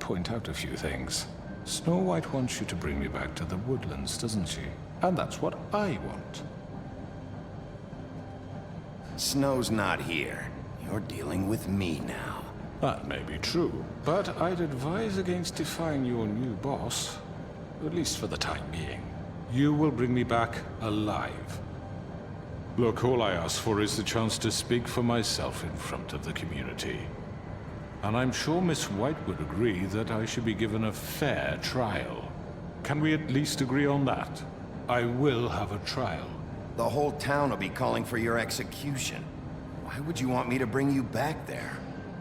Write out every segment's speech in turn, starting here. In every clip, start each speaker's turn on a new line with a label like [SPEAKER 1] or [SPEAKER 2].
[SPEAKER 1] point out a few things. Snow White wants you to bring me back to the woodlands, doesn't she? And that's what I want.
[SPEAKER 2] Snow's not here. You're dealing with me now.
[SPEAKER 1] That may be true, but I'd advise against defying your new boss, at least for the time being. You will bring me back alive. Look, all I ask for is the chance to speak for myself in front of the community. And I'm sure Miss White would agree that I should be given a fair trial. Can we at least agree on that? I will have a trial.
[SPEAKER 2] The whole town will be calling for your execution. Why would you want me to bring you back there?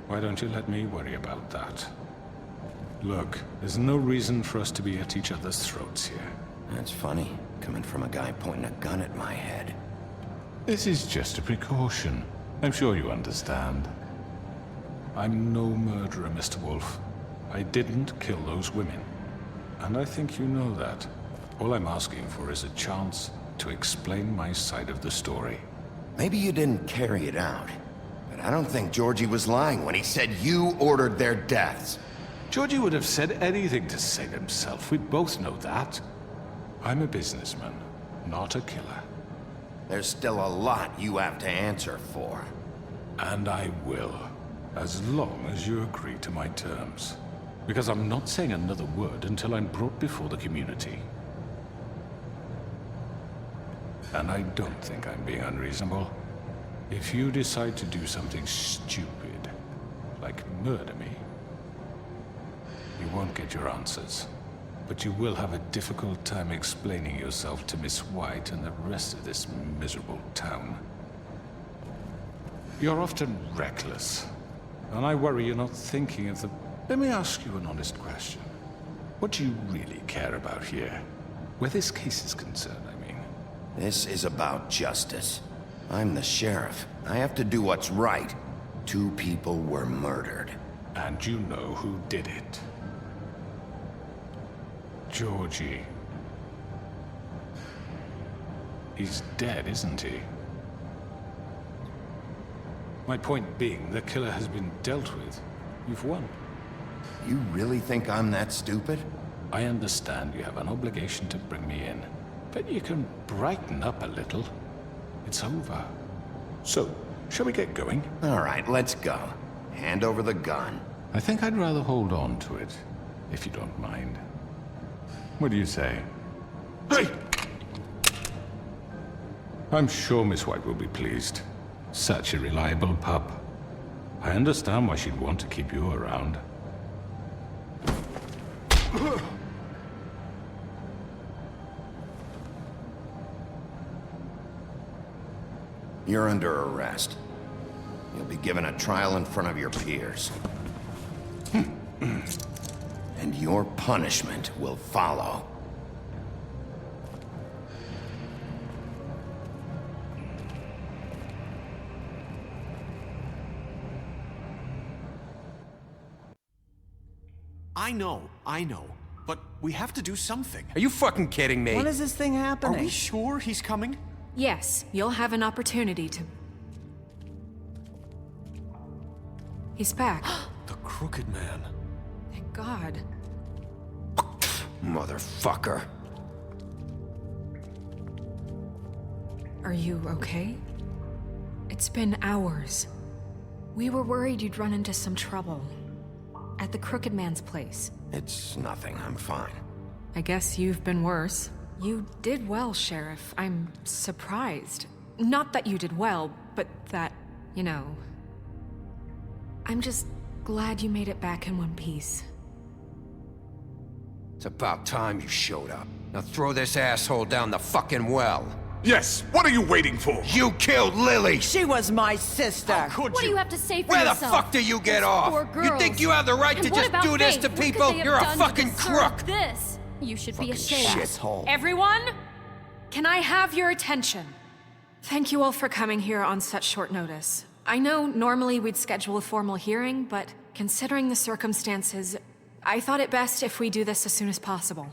[SPEAKER 1] Why don't you let me worry about that? Look, there's no reason for us to be at each other's throats here.
[SPEAKER 2] That's funny, coming from a guy pointing a gun at my head.
[SPEAKER 1] This is just a precaution. I'm sure you understand. I'm no murderer, Mr. Wolf. I didn't kill those women. And I think you know that. All I'm asking for is a chance to explain my side of the story.
[SPEAKER 2] Maybe you didn't carry it out, but I don't think Georgie was lying when he said you ordered their deaths.
[SPEAKER 1] Georgie would have said anything to save himself. We both know that. I'm a businessman, not a killer.
[SPEAKER 2] There's still a lot you have to answer for.
[SPEAKER 1] And I will, as long as you agree to my terms. Because I'm not saying another word until I'm brought before the community. And I don't think I'm being unreasonable. If you decide to do something stupid, like murder me, you won't get your answers. But you will have a difficult time explaining yourself to Miss White and the rest of this miserable town. You're often reckless, and I worry you're not thinking of the... Let me ask you an honest question. What do you really care about here? Where this case is concerned, I mean.
[SPEAKER 2] This is about justice. I'm the sheriff. I have to do what's right. 2 people were murdered.
[SPEAKER 1] And you know who did it. Georgie. He's dead, isn't he? My point being, the killer has been dealt with. You've won.
[SPEAKER 2] You really think I'm that stupid?
[SPEAKER 1] I understand you have an obligation to bring me in, but you can brighten up a little. It's over. So, shall we get going?
[SPEAKER 2] All right, let's go. Hand over the gun.
[SPEAKER 1] I think I'd rather hold on to it, if you don't mind. What do you say? Hey! I'm sure Miss White will be pleased. Such a reliable pup. I understand why she'd want to keep you around.
[SPEAKER 2] You're under arrest. You'll be given a trial in front of your peers. And your punishment will follow.
[SPEAKER 3] I know. But we have to do something.
[SPEAKER 4] Are you fucking kidding me?
[SPEAKER 5] When is this thing
[SPEAKER 3] Are
[SPEAKER 5] happening?
[SPEAKER 3] we sure he's coming?
[SPEAKER 6] Yes, you'll have an opportunity to... He's back.
[SPEAKER 3] The Crooked Man.
[SPEAKER 6] Thank God.
[SPEAKER 2] Motherfucker.
[SPEAKER 6] Are you okay? It's been hours. We were worried you'd run into some trouble. At the Crooked Man's place.
[SPEAKER 2] It's nothing, I'm fine.
[SPEAKER 6] I guess you've been worse. You did well, Sheriff. I'm surprised. Not that you did well, but that, you know... I'm just glad you made it back in one piece.
[SPEAKER 4] It's about time you showed up. Now throw this asshole down the fucking well.
[SPEAKER 7] Yes, what are you waiting for?
[SPEAKER 4] You killed Lily!
[SPEAKER 5] She was my sister.
[SPEAKER 3] How could
[SPEAKER 8] What do
[SPEAKER 3] you?
[SPEAKER 8] you have to say for
[SPEAKER 4] Where the
[SPEAKER 8] yourself?
[SPEAKER 4] fuck do you get
[SPEAKER 8] Those
[SPEAKER 4] off?
[SPEAKER 8] poor
[SPEAKER 4] You
[SPEAKER 8] girls.
[SPEAKER 4] think you have the right
[SPEAKER 8] And
[SPEAKER 4] to
[SPEAKER 8] what
[SPEAKER 4] just
[SPEAKER 8] about
[SPEAKER 4] do this
[SPEAKER 8] Faith?
[SPEAKER 4] to
[SPEAKER 8] What could
[SPEAKER 4] people?
[SPEAKER 8] they have
[SPEAKER 4] You're a
[SPEAKER 8] done to
[SPEAKER 4] fucking
[SPEAKER 8] deserve
[SPEAKER 4] crook!
[SPEAKER 8] This. You should be ashamed.
[SPEAKER 4] Shithole.
[SPEAKER 6] Everyone? Can I have your attention? Thank you all for coming here on such short notice. I know normally we'd schedule a formal hearing, but considering the circumstances, I thought it best if we do this as soon as possible.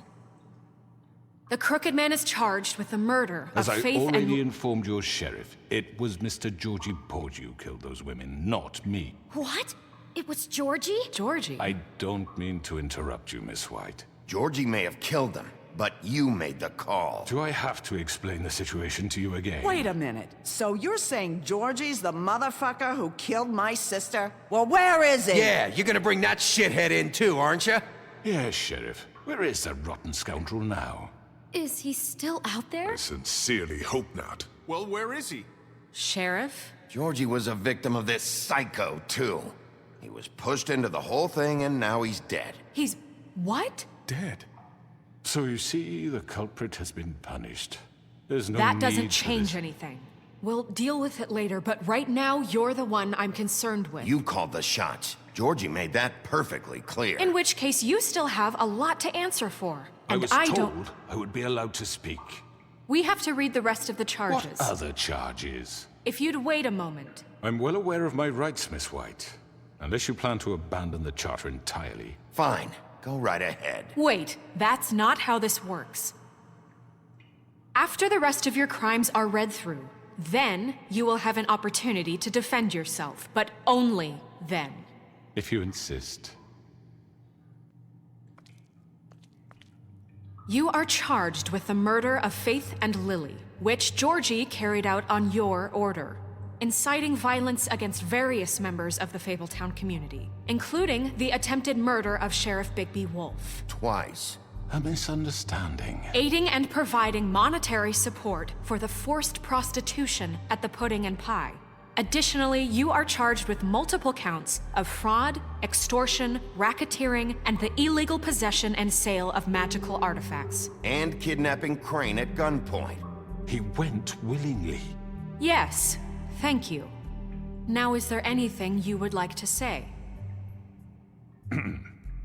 [SPEAKER 6] The Crooked Man is charged with the murder of
[SPEAKER 1] As I
[SPEAKER 6] Faith
[SPEAKER 1] already
[SPEAKER 6] and...
[SPEAKER 1] informed your sheriff, it was Mr. Georgie Porge who killed those women, not me.
[SPEAKER 8] What? It was Georgie?
[SPEAKER 6] Georgie?
[SPEAKER 1] I don't mean to interrupt you, Miss White.
[SPEAKER 2] Georgie may have killed him, but you made the call.
[SPEAKER 1] Do I have to explain the situation to you again?
[SPEAKER 5] Wait a minute. So you're saying Georgie's the motherfucker who killed my sister? Well, where is he?
[SPEAKER 4] Yeah, you're gonna bring that shithead in too, aren't you?
[SPEAKER 1] Yes, Sheriff. Where is that rotten scoundrel now?
[SPEAKER 8] Is he still out there?
[SPEAKER 7] I sincerely hope not.
[SPEAKER 3] Well, where is he?
[SPEAKER 6] Sheriff?
[SPEAKER 2] Georgie was a victim of this psycho, too. He was pushed into the whole thing, and now he's dead.
[SPEAKER 6] He's... what?
[SPEAKER 1] Dead. So you see, the culprit has been punished. There's no
[SPEAKER 6] That
[SPEAKER 1] need
[SPEAKER 6] doesn't
[SPEAKER 1] for
[SPEAKER 6] change
[SPEAKER 1] this.
[SPEAKER 6] anything. We'll deal with it later, but right now, you're the one I'm concerned with.
[SPEAKER 2] You called the shots. Georgie made that perfectly clear.
[SPEAKER 6] In which case, you still have a lot to answer for.
[SPEAKER 1] I
[SPEAKER 6] And
[SPEAKER 1] was
[SPEAKER 6] I
[SPEAKER 1] told
[SPEAKER 6] don't...
[SPEAKER 1] I would be allowed to speak.
[SPEAKER 6] We have to read the rest of the charges.
[SPEAKER 1] What other charges?
[SPEAKER 6] If you'd wait a moment.
[SPEAKER 1] I'm well aware of my rights, Miss White. Unless you plan to abandon the charter entirely.
[SPEAKER 2] Fine. Go right ahead.
[SPEAKER 6] Wait, that's not how this works. After the rest of your crimes are read through, then you will have an opportunity to defend yourself, but only then.
[SPEAKER 1] If you insist.
[SPEAKER 6] You are charged with the murder of Faith and Lily, which Georgie carried out on your order, inciting violence against various members of the Fabletown community, including the attempted murder of Sheriff Bigby Wolf.
[SPEAKER 2] Twice.
[SPEAKER 1] A misunderstanding.
[SPEAKER 6] Aiding and providing monetary support for the forced prostitution at the Pudding and Pie. Additionally, you are charged with multiple counts of fraud, extortion, racketeering, and the illegal possession and sale of magical artifacts.
[SPEAKER 2] And kidnapping Crane at gunpoint.
[SPEAKER 1] He went willingly.
[SPEAKER 6] Yes, thank you. Now, is there anything you would like to say?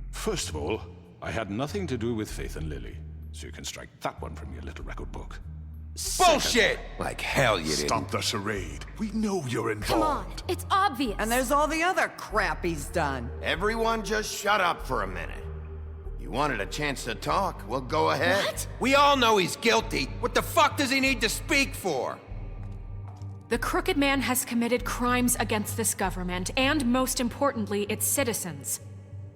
[SPEAKER 1] First of all, I had nothing to do with Faith and Lily, so you can strike that one from your little record book.
[SPEAKER 4] Bullshit! Like hell you didn't.
[SPEAKER 7] Stop the charade. We know you're
[SPEAKER 8] Come on,
[SPEAKER 7] involved.
[SPEAKER 8] it's obvious.
[SPEAKER 5] And there's all the other crap he's done.
[SPEAKER 2] Everyone just shut up for a minute. You wanted a chance to talk? Well, go ahead.
[SPEAKER 8] What?
[SPEAKER 4] We all know he's guilty. What the fuck does he need to speak for?
[SPEAKER 6] The Crooked Man has committed crimes against this government, and most importantly, its citizens.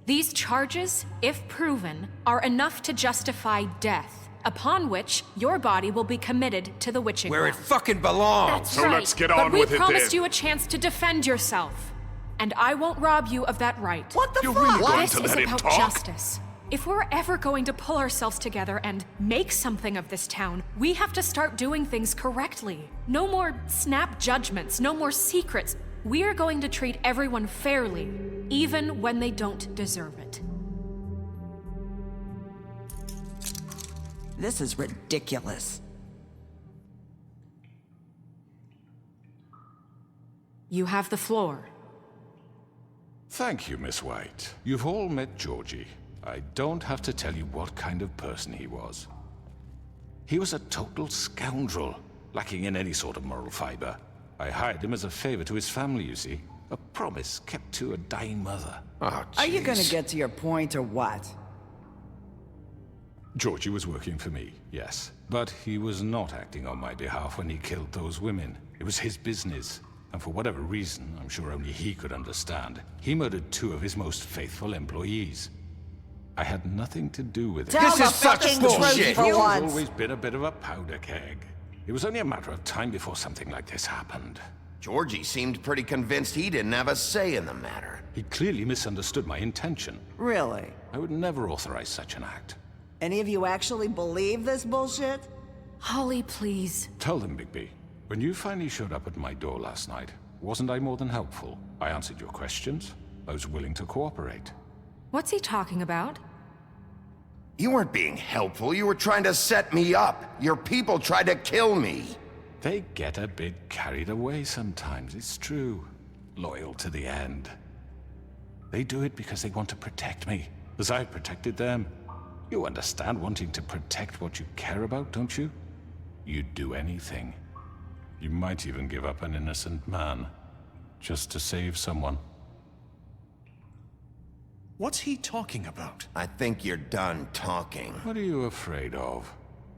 [SPEAKER 6] These charges, if proven, are enough to justify death, upon which your body will be committed to the witching
[SPEAKER 4] Where it
[SPEAKER 6] well.
[SPEAKER 4] fucking belongs.
[SPEAKER 8] That's
[SPEAKER 7] So
[SPEAKER 8] right.
[SPEAKER 7] let's get
[SPEAKER 6] But
[SPEAKER 7] on
[SPEAKER 6] we
[SPEAKER 7] with it
[SPEAKER 6] promised
[SPEAKER 7] then.
[SPEAKER 6] you a chance to defend yourself, and I won't rob you of that right.
[SPEAKER 5] What the
[SPEAKER 7] You're
[SPEAKER 5] fuck?
[SPEAKER 7] really going
[SPEAKER 6] This
[SPEAKER 7] to
[SPEAKER 6] is
[SPEAKER 7] let him
[SPEAKER 6] about
[SPEAKER 7] talk?
[SPEAKER 6] justice. If we're ever going to pull ourselves together and make something of this town, we have to start doing things correctly. No more snap judgments, no more secrets. We are going to treat everyone fairly, even when they don't deserve it.
[SPEAKER 5] This is ridiculous.
[SPEAKER 6] You have the floor.
[SPEAKER 1] Thank you, Miss White. You've all met Georgie. I don't have to tell you what kind of person he was. He was a total scoundrel, lacking in any sort of moral fiber. I hired him as a favor to his family, you see. A promise kept to a dying mother.
[SPEAKER 2] Oh,
[SPEAKER 5] Are you gonna
[SPEAKER 2] jeez.
[SPEAKER 5] get to your point or what?
[SPEAKER 1] Georgie was working for me, yes. But he was not acting on my behalf when he killed those women. It was his business. And for whatever reason, I'm sure only he could understand, he murdered 2 of his most faithful employees. I had nothing to do with it.
[SPEAKER 5] Tell
[SPEAKER 4] This
[SPEAKER 5] the
[SPEAKER 4] is such
[SPEAKER 5] fucking
[SPEAKER 4] bullshit.
[SPEAKER 5] truth for
[SPEAKER 1] He's
[SPEAKER 5] once.
[SPEAKER 1] always been a bit of a powder keg. It was only a matter of time before something like this happened.
[SPEAKER 2] Georgie seemed pretty convinced he didn't have a say in the matter.
[SPEAKER 1] He clearly misunderstood my intention.
[SPEAKER 5] Really?
[SPEAKER 1] I would never authorize such an act.
[SPEAKER 5] Any of you actually believe this bullshit?
[SPEAKER 6] Holly, please.
[SPEAKER 1] Tell them, Bigby. When you finally showed up at my door last night, wasn't I more than helpful? I answered your questions. I was willing to cooperate.
[SPEAKER 6] What's he talking about?
[SPEAKER 2] You weren't being helpful. You were trying to set me up. Your people tried to kill me.
[SPEAKER 1] They get a bit carried away sometimes, it's true. Loyal to the end. They do it because they want to protect me, as I protected them. You understand wanting to protect what you care about, don't you? You'd do anything. You might even give up an innocent man, just to save someone.
[SPEAKER 3] What's he talking about?
[SPEAKER 2] I think you're done talking.
[SPEAKER 1] What are you afraid of?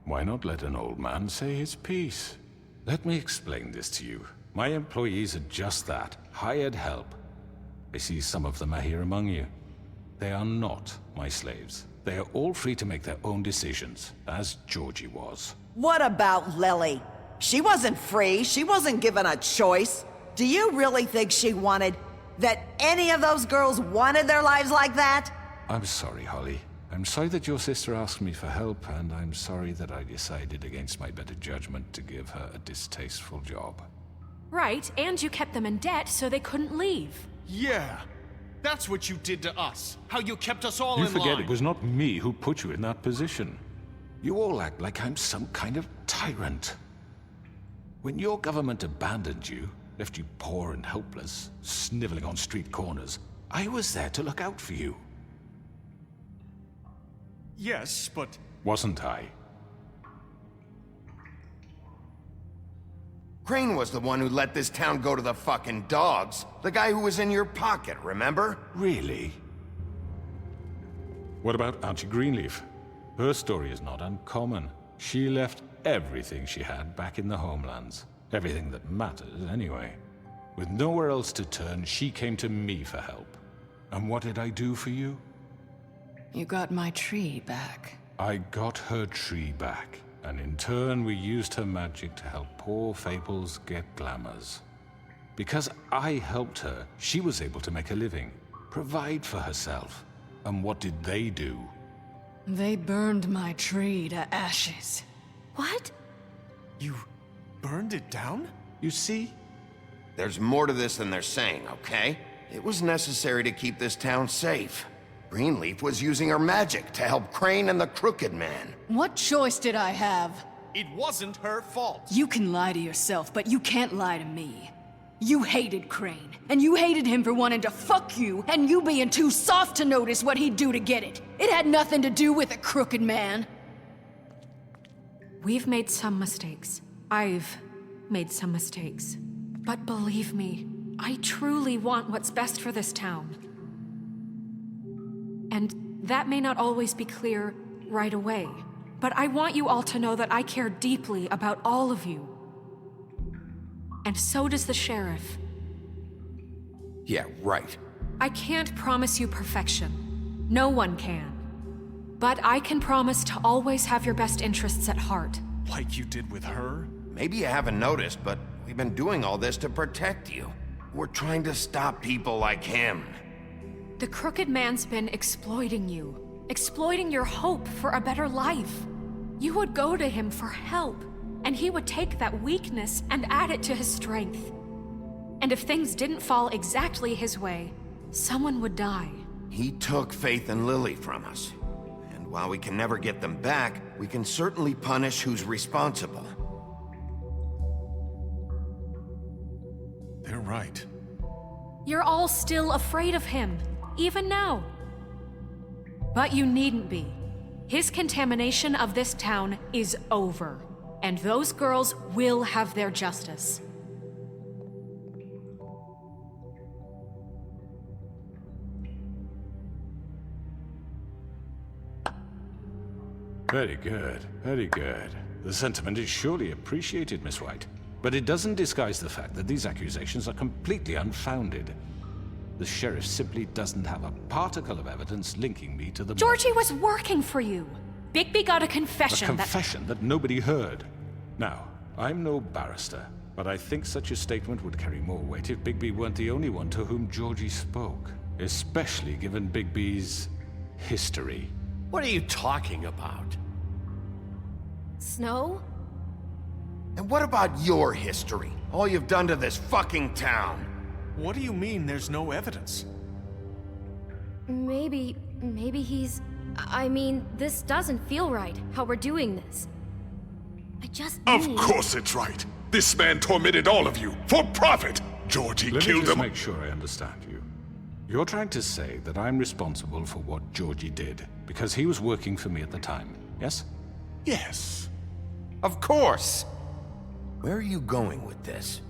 [SPEAKER 1] Why not let an old man say his piece? Let me explain this to you. My employees are just that, hired help. I see some of them are here among you. They are not my slaves. They are all free to make their own decisions, as Georgie was.
[SPEAKER 5] What about Lily? She wasn't free. She wasn't given a choice. Do you really think she wanted... that any of those girls wanted their lives like that?
[SPEAKER 1] I'm sorry, Holly. I'm sorry that your sister asked me for help, and I'm sorry that I decided against my better judgment to give her a distasteful job.
[SPEAKER 6] Right, and you kept them in debt so they couldn't leave.
[SPEAKER 3] Yeah. That's what you did to us. How you kept us all in line.
[SPEAKER 1] You forget it was not me who put you in that position. You all act like I'm some kind of tyrant. When your government abandoned you, left you poor and helpless, sniveling on street corners, I was there to look out for you.
[SPEAKER 3] Yes, but...
[SPEAKER 1] Wasn't I?
[SPEAKER 2] Crane was the one who let this town go to the fucking dogs. The guy who was in your pocket, remember?
[SPEAKER 1] Really? What about Auntie Greenleaf? Her story is not uncommon. She left everything she had back in the homelands. Everything that mattered, anyway. With nowhere else to turn, she came to me for help. And what did I do for you?
[SPEAKER 9] You got my tree back.
[SPEAKER 1] I got her tree back, and in turn we used her magic to help poor Fables get glamours. Because I helped her, she was able to make a living, provide for herself. And what did they do?
[SPEAKER 9] They burned my tree to ashes.
[SPEAKER 8] What?
[SPEAKER 3] You burned it down?
[SPEAKER 1] You see?
[SPEAKER 2] There's more to this than they're saying, okay? It was necessary to keep this town safe. Greenleaf was using her magic to help Crane and the Crooked Man.
[SPEAKER 9] What choice did I have?
[SPEAKER 3] It wasn't her fault.
[SPEAKER 9] You can lie to yourself, but you can't lie to me. You hated Crane, and you hated him for wanting to fuck you, and you being too soft to notice what he'd do to get it. It had nothing to do with the Crooked Man.
[SPEAKER 6] We've made some mistakes. I've made some mistakes. But believe me, I truly want what's best for this town. And that may not always be clear right away, but I want you all to know that I care deeply about all of you. And so does the sheriff.
[SPEAKER 2] Yeah, right.
[SPEAKER 6] I can't promise you perfection. No one can. But I can promise to always have your best interests at heart.
[SPEAKER 3] Like you did with her?
[SPEAKER 2] Maybe you haven't noticed, but we've been doing all this to protect you. We're trying to stop people like him.
[SPEAKER 6] The Crooked Man's been exploiting you. Exploiting your hope for a better life. You would go to him for help, and he would take that weakness and add it to his strength. And if things didn't fall exactly his way, someone would die.
[SPEAKER 2] He took Faith and Lily from us. And while we can never get them back, we can certainly punish who's responsible.
[SPEAKER 3] They're right.
[SPEAKER 6] You're all still afraid of him, even now. But you needn't be. His contamination of this town is over, and those girls will have their justice.
[SPEAKER 1] Very good, very good. The sentiment is surely appreciated, Miss White. But it doesn't disguise the fact that these accusations are completely unfounded. The sheriff simply doesn't have a particle of evidence linking me to the...
[SPEAKER 6] Georgie was working for you. Bigby got a confession
[SPEAKER 1] A confession that nobody heard. Now, I'm no barrister, but I think such a statement would carry more weight if Bigby weren't the only one to whom Georgie spoke. Especially given Bigby's history.
[SPEAKER 10] What are you talking about?
[SPEAKER 8] Snow?
[SPEAKER 2] And what about your history? All you've done to this fucking town?
[SPEAKER 3] What do you mean there's no evidence?
[SPEAKER 8] Maybe he's... I mean, this doesn't feel right, how we're doing this. I just
[SPEAKER 7] Of
[SPEAKER 8] need...
[SPEAKER 7] course it's right. This man tormented all of you for profit. Georgie
[SPEAKER 1] Let me
[SPEAKER 7] killed
[SPEAKER 1] just
[SPEAKER 7] him.
[SPEAKER 1] make sure I understand you. You're trying to say that I'm responsible for what Georgie did because he was working for me at the time, yes?
[SPEAKER 7] Yes.
[SPEAKER 2] Of course! Where are you going with this?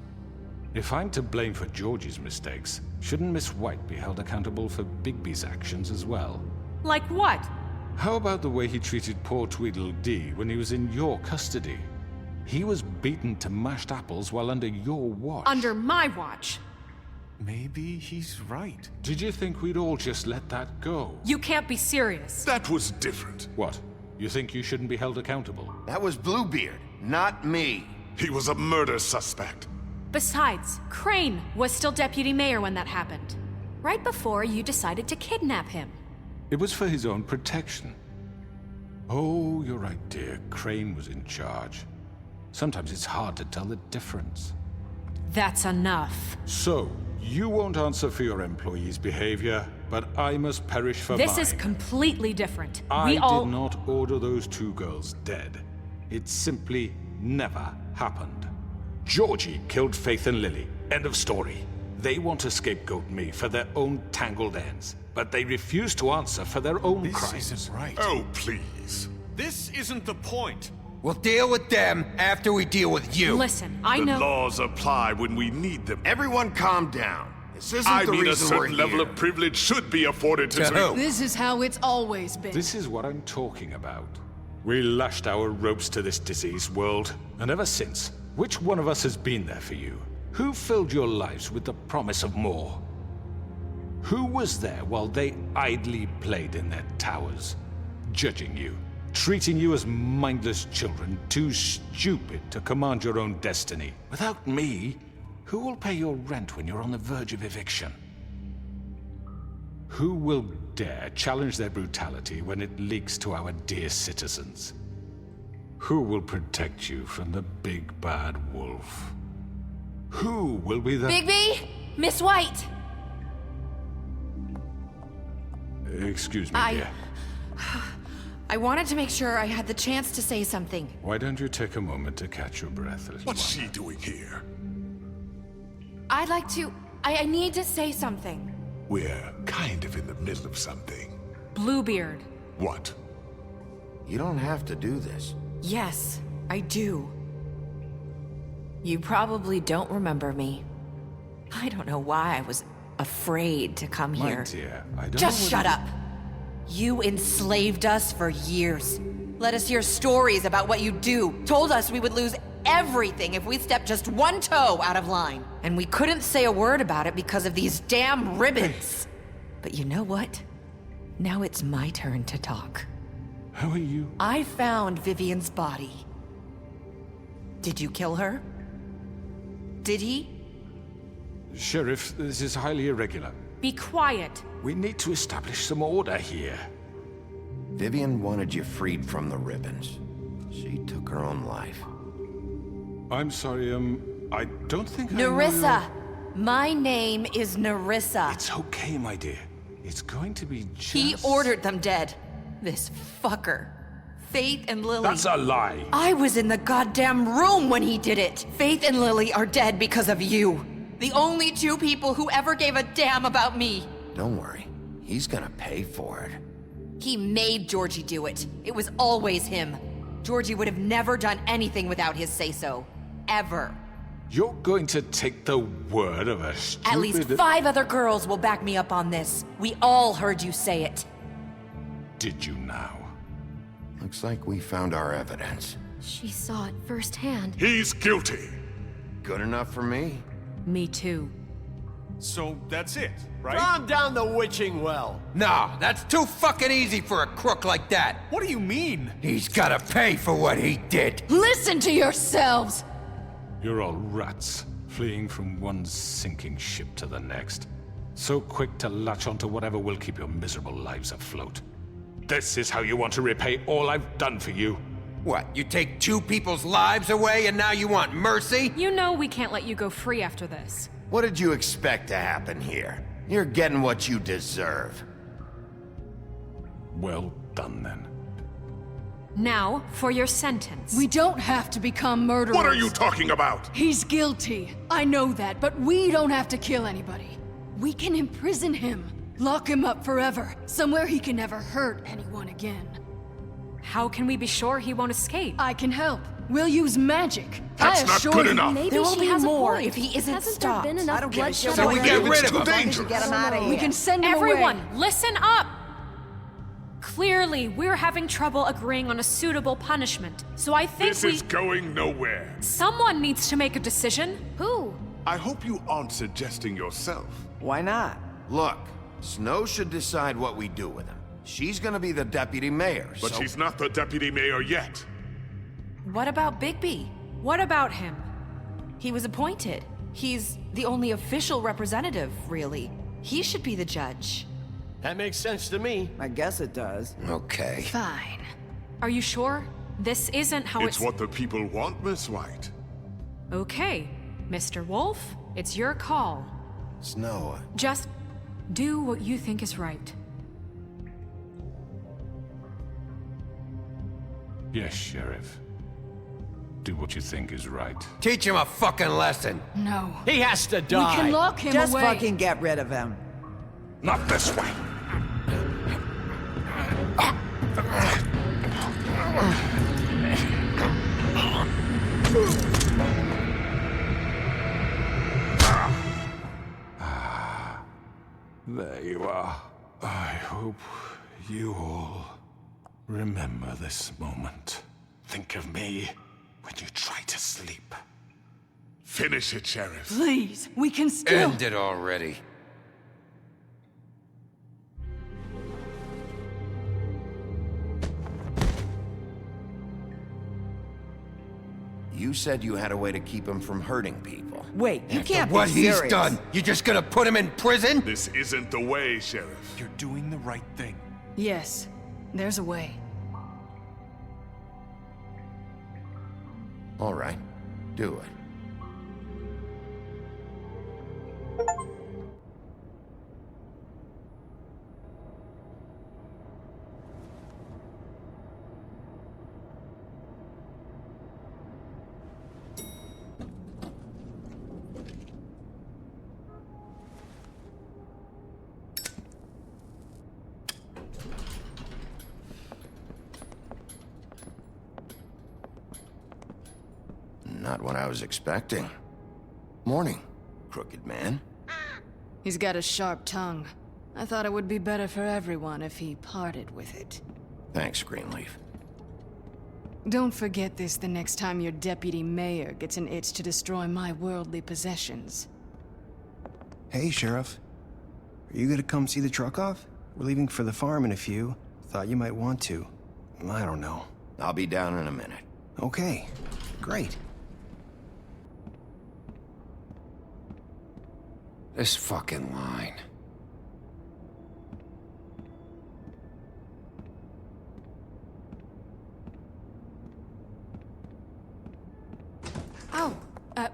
[SPEAKER 1] If I'm to blame for Georgie's mistakes, shouldn't Miss White be held accountable for Bigby's actions as well?
[SPEAKER 6] Like what?
[SPEAKER 1] How about the way he treated poor Tweedledee when he was in your custody? He was beaten to mashed apples while under your watch.
[SPEAKER 6] Under my watch.
[SPEAKER 3] Maybe he's right.
[SPEAKER 1] Did you think we'd all just let that go?
[SPEAKER 6] You can't be serious.
[SPEAKER 7] That was different.
[SPEAKER 1] What? You think you shouldn't be held accountable?
[SPEAKER 2] That was Bluebeard, not me.
[SPEAKER 7] He was a murder suspect.
[SPEAKER 6] Besides, Crane was still deputy mayor when that happened. Right before you decided to kidnap him.
[SPEAKER 1] It was for his own protection. Oh, you're right, dear. Crane was in charge. Sometimes it's hard to tell the difference.
[SPEAKER 6] That's enough.
[SPEAKER 1] So, you won't answer for your employees' behavior, but I must perish for mine.
[SPEAKER 6] This is completely different.
[SPEAKER 1] I
[SPEAKER 6] We all...
[SPEAKER 1] did not order those 2 girls dead. It simply never happened. Georgie killed Faith and Lily. End of story. They want to scapegoat me for their own tangled ends, but they refuse to answer for their own crimes.
[SPEAKER 3] This isn't right.
[SPEAKER 7] Oh, please.
[SPEAKER 3] This isn't the point.
[SPEAKER 4] We'll deal with them after we deal with you.
[SPEAKER 6] Listen, I
[SPEAKER 7] The
[SPEAKER 6] know...
[SPEAKER 7] laws apply when we need them.
[SPEAKER 2] Everyone calm down. This isn't
[SPEAKER 7] I
[SPEAKER 2] the
[SPEAKER 7] mean, a
[SPEAKER 2] reason we're
[SPEAKER 7] certain level
[SPEAKER 2] here.
[SPEAKER 7] of privilege should be afforded to...
[SPEAKER 4] To who?
[SPEAKER 9] This is how it's always been.
[SPEAKER 1] This is what I'm talking about. We lashed our ropes to this diseased world, and ever since, which one of us has been there for you? Who filled your lives with the promise of more? Who was there while they idly played in their towers, judging you, treating you as mindless children, too stupid to command your own destiny? Without me, who will pay your rent when you're on the verge of eviction? Who will dare challenge their brutality when it leaks to our dear citizens? Who will protect you from the big bad wolf? Who will be the...
[SPEAKER 11] Bigby! Miss White!
[SPEAKER 1] Excuse me, dear.
[SPEAKER 11] I wanted to make sure I had the chance to say something.
[SPEAKER 1] Why don't you take a moment to catch your breath, little
[SPEAKER 7] What's
[SPEAKER 1] one?
[SPEAKER 7] she doing here?
[SPEAKER 11] I'd like to... I need to say something.
[SPEAKER 7] We're kind of in the middle of something.
[SPEAKER 6] Bluebeard.
[SPEAKER 7] What?
[SPEAKER 2] You don't have to do this.
[SPEAKER 11] Yes, I do. You probably don't remember me. I don't know why I was afraid to come
[SPEAKER 1] My
[SPEAKER 11] here.
[SPEAKER 1] dear, I don't
[SPEAKER 11] Just
[SPEAKER 1] know
[SPEAKER 11] shut
[SPEAKER 1] what
[SPEAKER 11] up! You enslaved us for years. Let us hear stories about what you do. Told us we would lose everything if we stepped just one toe out of line. And we couldn't say a word about it because of these damn ribbons. But you know what? Now it's my turn to talk.
[SPEAKER 1] How are you?
[SPEAKER 11] I found Vivian's body. Did you kill her? Did he?
[SPEAKER 1] Sheriff, this is highly irregular.
[SPEAKER 6] Be quiet.
[SPEAKER 1] We need to establish some order here.
[SPEAKER 2] Vivian wanted you freed from the ribbons. She took her own life.
[SPEAKER 1] I'm sorry, I don't think I know
[SPEAKER 11] Nerissa!
[SPEAKER 1] your-
[SPEAKER 11] My name is Nerissa.
[SPEAKER 1] It's okay, my dear. It's going to be just...
[SPEAKER 11] He ordered them dead. This fucker. Faith and Lily.
[SPEAKER 1] That's a lie!
[SPEAKER 11] I was in the goddamn room when he did it. Faith and Lily are dead because of you. The only 2 people who ever gave a damn about me.
[SPEAKER 2] Don't worry. He's gonna pay for it.
[SPEAKER 11] He made Georgie do it. It was always him. Georgie would have never done anything without his say-so. Ever.
[SPEAKER 1] You're going to take the word of a stupid...
[SPEAKER 11] At least 5 other girls will back me up on this. We all heard you say it.
[SPEAKER 1] Did you now?
[SPEAKER 2] Looks like we found our evidence.
[SPEAKER 8] She saw it firsthand.
[SPEAKER 7] He's guilty.
[SPEAKER 2] Good enough for me.
[SPEAKER 6] Me too.
[SPEAKER 3] So that's it, right?
[SPEAKER 10] Calm down the witching well.
[SPEAKER 4] No, that's too fucking easy for a crook like that.
[SPEAKER 3] What do you mean?
[SPEAKER 4] He's gotta pay for what he did.
[SPEAKER 9] Listen to yourselves!
[SPEAKER 1] You're all rats, fleeing from one sinking ship to the next. So quick to latch onto whatever will keep your miserable lives afloat. This is how you want to repay all I've done for you?
[SPEAKER 4] What, you take 2 people's lives away and now you want mercy?
[SPEAKER 6] You know we can't let you go free after this.
[SPEAKER 2] What did you expect to happen here? You're getting what you deserve.
[SPEAKER 1] Well done, then.
[SPEAKER 6] Now, for your sentence.
[SPEAKER 9] We don't have to become murderers.
[SPEAKER 7] What are you talking about?
[SPEAKER 9] He's guilty. I know that, but we don't have to kill anybody. We can imprison him. Lock him up forever. Somewhere he can never hurt anyone again.
[SPEAKER 6] How can we be sure he won't escape?
[SPEAKER 9] I can help. We'll use magic.
[SPEAKER 7] That's
[SPEAKER 9] I
[SPEAKER 7] not
[SPEAKER 9] assure
[SPEAKER 7] good
[SPEAKER 9] you.
[SPEAKER 7] enough.
[SPEAKER 8] Maybe
[SPEAKER 11] There will
[SPEAKER 8] she
[SPEAKER 11] be
[SPEAKER 8] has a
[SPEAKER 11] more
[SPEAKER 8] point.
[SPEAKER 11] if he isn't
[SPEAKER 8] Hasn't
[SPEAKER 11] stopped.
[SPEAKER 8] there been enough
[SPEAKER 5] I don't give a shit
[SPEAKER 8] bloodshed
[SPEAKER 4] So we
[SPEAKER 5] what
[SPEAKER 4] get
[SPEAKER 5] you
[SPEAKER 4] rid
[SPEAKER 5] do.
[SPEAKER 4] of him.
[SPEAKER 5] As long as you
[SPEAKER 7] Dangerous.
[SPEAKER 5] get him out of here.
[SPEAKER 9] We can send him
[SPEAKER 6] Everyone,
[SPEAKER 9] away.
[SPEAKER 6] listen up! Clearly, we're having trouble agreeing on a suitable punishment, so I think
[SPEAKER 7] This is going nowhere.
[SPEAKER 6] someone needs to make a decision.
[SPEAKER 8] Who?
[SPEAKER 7] I hope you aren't suggesting yourself.
[SPEAKER 5] Why not?
[SPEAKER 2] Look, Snow should decide what we do with him. She's gonna be the deputy mayor,
[SPEAKER 7] But
[SPEAKER 2] so...
[SPEAKER 7] she's not the deputy mayor yet.
[SPEAKER 11] What about Bigby?
[SPEAKER 6] What about him?
[SPEAKER 11] He was appointed. He's the only official representative, really. He should be the judge.
[SPEAKER 10] That makes sense to me.
[SPEAKER 5] I guess it does.
[SPEAKER 4] Okay.
[SPEAKER 9] Fine.
[SPEAKER 6] Are you sure? This isn't how
[SPEAKER 7] It's what the people want, Miss White.
[SPEAKER 6] Okay, Mr. Wolf, it's your call.
[SPEAKER 2] Snow,
[SPEAKER 6] Just do what you think is right.
[SPEAKER 1] Yes, Sheriff. Do what you think is right.
[SPEAKER 4] Teach him a fucking lesson.
[SPEAKER 9] No.
[SPEAKER 10] He has to
[SPEAKER 9] We
[SPEAKER 10] die.
[SPEAKER 9] can lock him
[SPEAKER 5] Just
[SPEAKER 9] away.
[SPEAKER 5] fucking get rid of him.
[SPEAKER 1] Not this way! There you are. I hope you all remember this moment. Think of me when you try to sleep.
[SPEAKER 7] Finish it, Sheriff.
[SPEAKER 9] Please, we can still...
[SPEAKER 4] End it already.
[SPEAKER 2] you said you had a way to keep him from hurting people.
[SPEAKER 5] Wait, you can't
[SPEAKER 4] What
[SPEAKER 5] be
[SPEAKER 4] he's
[SPEAKER 5] serious.
[SPEAKER 4] done, you just gonna put him in prison?
[SPEAKER 7] This isn't the way, Sheriff.
[SPEAKER 3] You're doing the right thing.
[SPEAKER 9] Yes, there's a way.
[SPEAKER 2] All right, do it. Not what I was expecting. Morning, crooked man.
[SPEAKER 9] He's got a sharp tongue. I thought it would be better for everyone if he parted with it.
[SPEAKER 2] Thanks, Greenleaf.
[SPEAKER 9] Don't forget this the next time your deputy mayor gets an itch to destroy my worldly possessions.
[SPEAKER 12] Hey, Sheriff. Are you gonna come see the truck off? We're leaving for the farm in a few. Thought you might want to. I don't know.
[SPEAKER 2] I'll be down in a minute.
[SPEAKER 12] Okay, great.
[SPEAKER 4] This fucking line.
[SPEAKER 6] Oh,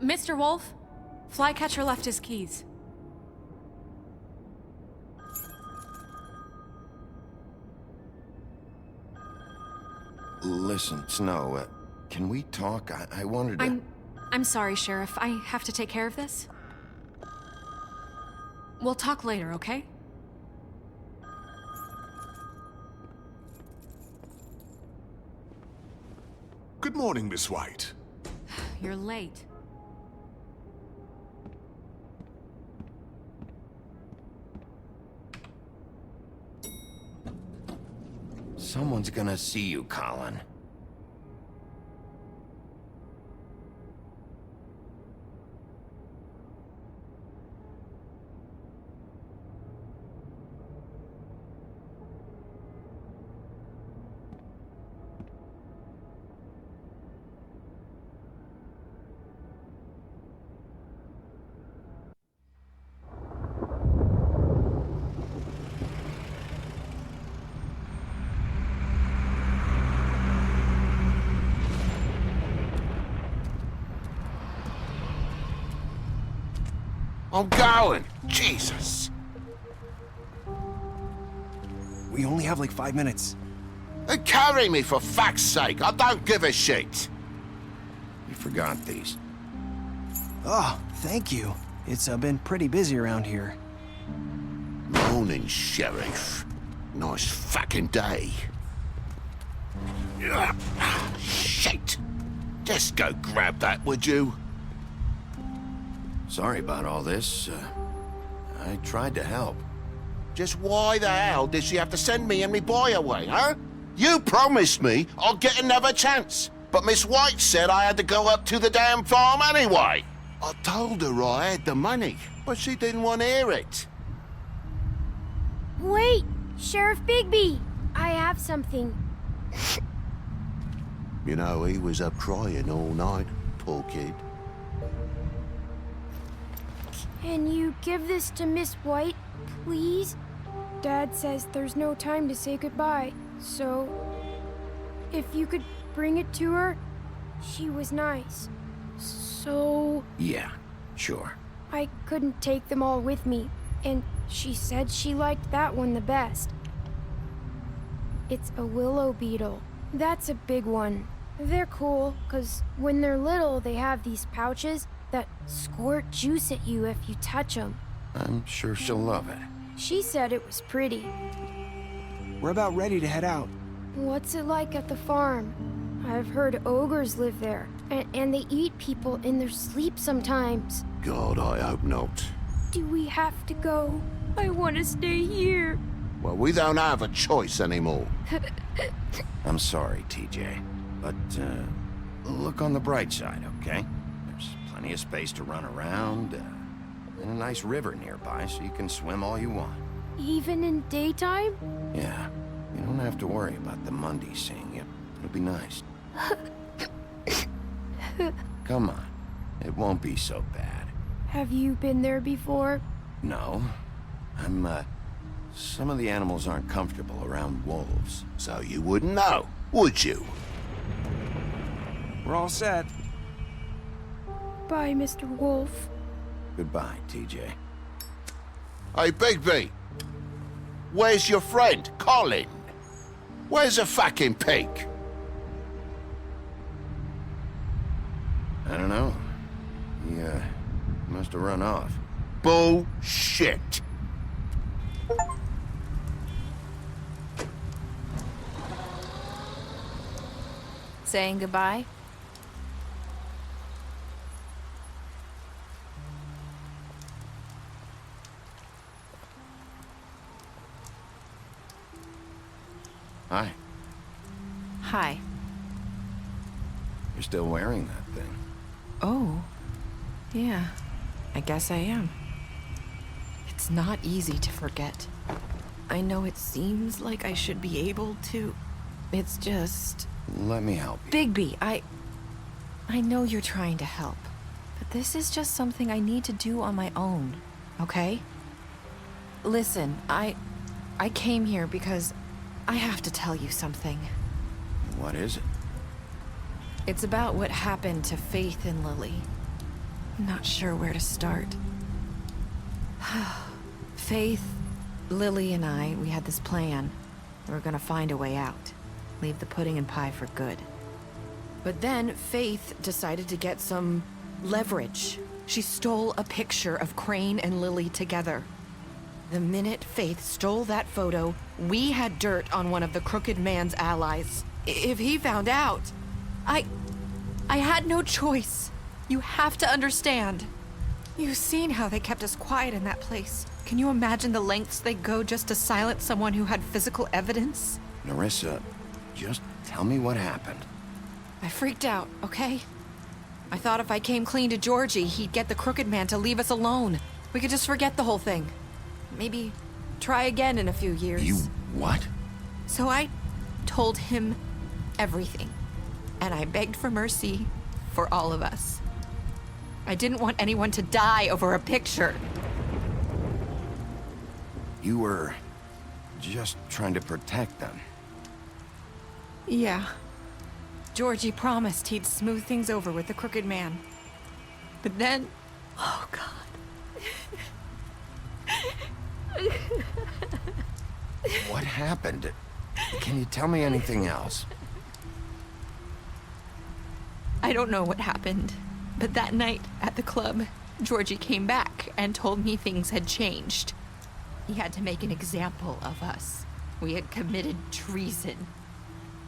[SPEAKER 6] Mr. Wolf, Flycatcher left his keys.
[SPEAKER 2] Listen, Snow, can we talk? I wanted to...
[SPEAKER 6] I'm sorry, Sheriff. I have to take care of this. We'll talk later, okay?
[SPEAKER 7] Good morning, Miss White.
[SPEAKER 6] You're late.
[SPEAKER 2] Someone's gonna see you, Colin.
[SPEAKER 4] I'm going! Jesus!
[SPEAKER 12] We only have like 5 minutes.
[SPEAKER 2] Carry me, for fuck's sake! I don't give a shit! You forgot these.
[SPEAKER 12] Oh, thank you. It's been pretty busy around here.
[SPEAKER 2] Morning, Sheriff. Nice fucking day. Shit! Just go grab that, would you? Sorry about all this. I tried to help. Just why the hell did she have to send me and me boy away, huh? You promised me I'd get another chance, but Miss White said I had to go up to the damn farm anyway.
[SPEAKER 13] I told her I had the money, but she didn't want to hear it.
[SPEAKER 14] Wait! Sheriff Bigby! I have something.
[SPEAKER 13] You know, he was up crying all night, poor kid.
[SPEAKER 14] Can you give this to Miss White, please? Dad says there's no time to say goodbye, so... if you could bring it to her, she was nice. So...
[SPEAKER 2] Yeah, sure.
[SPEAKER 14] I couldn't take them all with me, and she said she liked that one the best. It's a willow beetle. That's a big one. They're cool, 'cause when they're little, they have these pouches that squirt juice at you if you touch them.
[SPEAKER 2] I'm sure she'll love it.
[SPEAKER 14] She said it was pretty.
[SPEAKER 12] We're about ready to head out.
[SPEAKER 14] What's it like at the farm? I've heard ogres live there, and they eat people in their sleep sometimes.
[SPEAKER 13] God, I hope not.
[SPEAKER 14] Do we have to go? I want to stay here.
[SPEAKER 13] Well, we don't have a choice anymore.
[SPEAKER 2] I'm sorry, TJ. But, look on the bright side, okay? There's plenty of space to run around, and a nice river nearby, so you can swim all you want.
[SPEAKER 14] Even in daytime?
[SPEAKER 2] Yeah. You don't have to worry about the Mundies seeing you. It'll be nice. Come on. It won't be so bad.
[SPEAKER 14] Have you been there before?
[SPEAKER 2] No. Some of the animals aren't comfortable around wolves.
[SPEAKER 13] So you wouldn't know, would you?
[SPEAKER 12] We're all set.
[SPEAKER 14] Bye, Mr. Wolf.
[SPEAKER 2] Goodbye, TJ.
[SPEAKER 13] Hey, Bigby! Where's your friend, Colin? Where's the fucking pig?
[SPEAKER 2] I don't know. He, must have run off.
[SPEAKER 13] Bullshit!
[SPEAKER 11] Saying goodbye?
[SPEAKER 2] Hi.
[SPEAKER 11] Hi.
[SPEAKER 2] You're still wearing that thing.
[SPEAKER 11] Oh. Yeah. I guess I am. It's not easy to forget. I know it seems like I should be able to. It's just...
[SPEAKER 2] Let me help you.
[SPEAKER 11] Bigby, I know you're trying to help, but this is just something I need to do on my own, okay? Listen, I came here because I have to tell you something.
[SPEAKER 2] What is it?
[SPEAKER 11] It's about what happened to Faith and Lily. I'm not sure where to start. Faith, Lily, and I, we had this plan. We were gonna find a way out. Leave the pudding and pie for good. But then Faith decided to get some leverage. She stole a picture of Crane and Lily together. The minute Faith stole that photo, we had dirt on one of the Crooked Man's allies. If he found out, I had no choice. You have to understand. You've seen how they kept us quiet in that place. Can you imagine the lengths they go just to silence someone who had physical evidence?
[SPEAKER 2] Nerissa, just tell me what happened.
[SPEAKER 11] I freaked out, okay? I thought if I came clean to Georgie, he'd get the Crooked Man to leave us alone. We could just forget the whole thing. Maybe try again in a few years.
[SPEAKER 2] You what?
[SPEAKER 11] So I told him everything. And I begged for mercy for all of us. I didn't want anyone to die over a picture.
[SPEAKER 2] You were just trying to protect them.
[SPEAKER 11] Yeah. Georgie promised he'd smooth things over with the Crooked Man. But then... Oh, God.
[SPEAKER 2] What happened? Can you tell me anything else?
[SPEAKER 11] I don't know what happened, but that night at the club, Georgie came back and told me things had changed. He had to make an example of us. We had committed treason.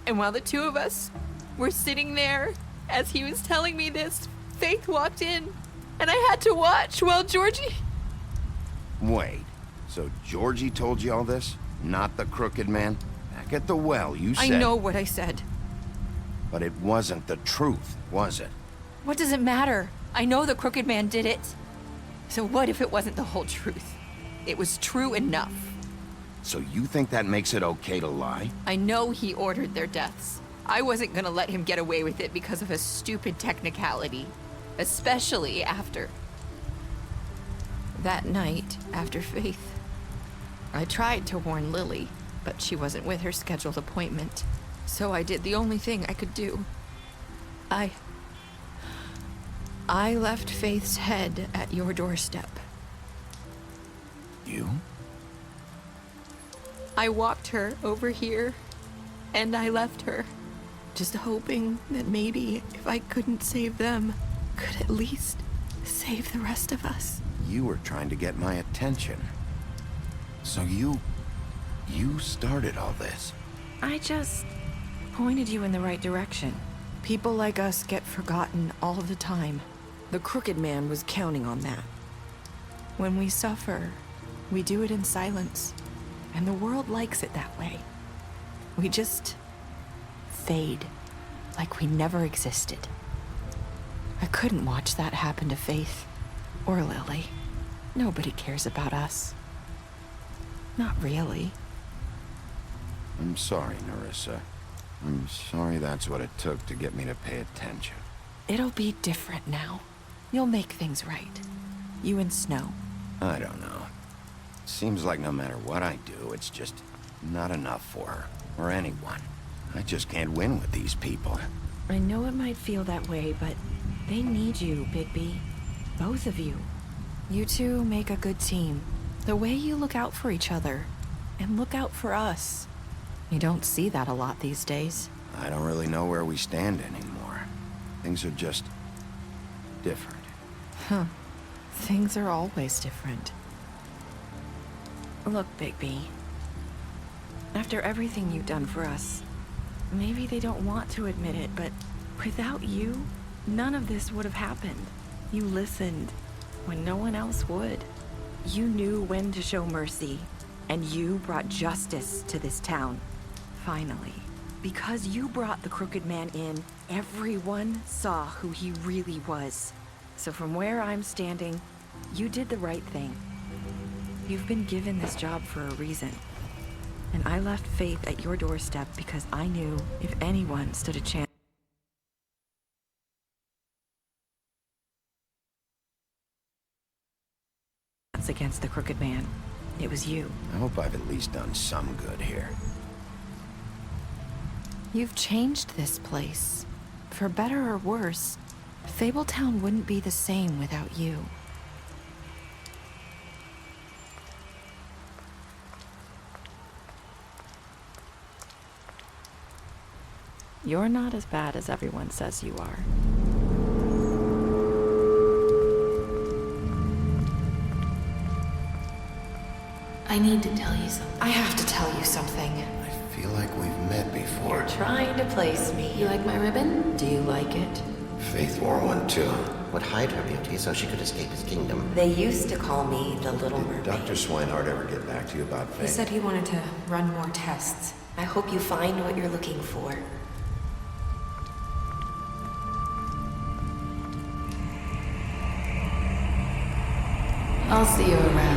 [SPEAKER 11] And while the two of us were sitting there, as he was telling me this, Faith walked in, and I had to watch while Georgie...
[SPEAKER 2] Wait, so Georgie told you all this? Not the Crooked Man? Back at the well, you said...
[SPEAKER 11] I know what I said.
[SPEAKER 2] But it wasn't the truth, was it?
[SPEAKER 11] What does it matter? I know the Crooked Man did it. So what if it wasn't the whole truth? It was true enough.
[SPEAKER 2] So you think that makes it okay to lie?
[SPEAKER 11] I know he ordered their deaths. I wasn't gonna let him get away with it because of a stupid technicality. Especially after... that night, after Faith. I tried to warn Lily, but she wasn't with her scheduled appointment. So I did the only thing I could do. I left Faith's head at your doorstep.
[SPEAKER 2] You?
[SPEAKER 11] I walked her over here, and I left her. Just hoping that maybe if I couldn't save them, could at least save the rest of us.
[SPEAKER 2] You were trying to get my attention. So you started all this.
[SPEAKER 11] I just pointed you in the right direction. People like us get forgotten all the time. The Crooked Man was counting on that. When we suffer, we do it in silence, and the world likes it that way. We just fade, like we never existed. I couldn't watch that happen to Faith, or Lily. Nobody cares about us. Not really.
[SPEAKER 2] I'm sorry, Nerissa. I'm sorry that's what it took to get me to pay attention.
[SPEAKER 11] It'll be different now. You'll make things right. You and Snow.
[SPEAKER 2] I don't know. Seems like no matter what I do, it's just not enough for her, or anyone. I just can't win with these people.
[SPEAKER 11] I know it might feel that way, but they need you, Bigby. Both of you. You two make a good team. The way you look out for each other, and look out for us. You don't see that a lot these days.
[SPEAKER 2] I don't really know where we stand anymore. Things are just different.
[SPEAKER 11] Huh. Things are always different. Look, Bigby. After everything you've done for us, maybe they don't want to admit it, but without you, none of this would have happened. You listened when no one else would. You knew when to show mercy, and you brought justice to this town. Finally. Because you brought the Crooked Man in, everyone saw who he really was. So from where I'm standing, you did the right thing. You've been given this job for a reason. And I left Faith at your doorstep because I knew if anyone stood a chance against the Crooked Man, it was you.
[SPEAKER 2] I hope I've at least done some good here.
[SPEAKER 11] You've changed this place. For better or worse, Fabletown wouldn't be the same without you. You're not as bad as everyone says you are.
[SPEAKER 6] I need to tell you something.
[SPEAKER 11] I have to tell you something.
[SPEAKER 2] I feel like we've met before.
[SPEAKER 11] You're trying to place me.
[SPEAKER 6] You like my ribbon?
[SPEAKER 11] Do you like it?
[SPEAKER 2] Faith wore one too.
[SPEAKER 15] Would hide her beauty so she could escape his kingdom.
[SPEAKER 11] They used to call me the Little
[SPEAKER 2] Did
[SPEAKER 11] Mermaid.
[SPEAKER 2] Dr. Swinehart ever get back to you about Faith?
[SPEAKER 6] He said he wanted to run more tests.
[SPEAKER 11] I hope you find what you're looking for.
[SPEAKER 6] I'll see you around.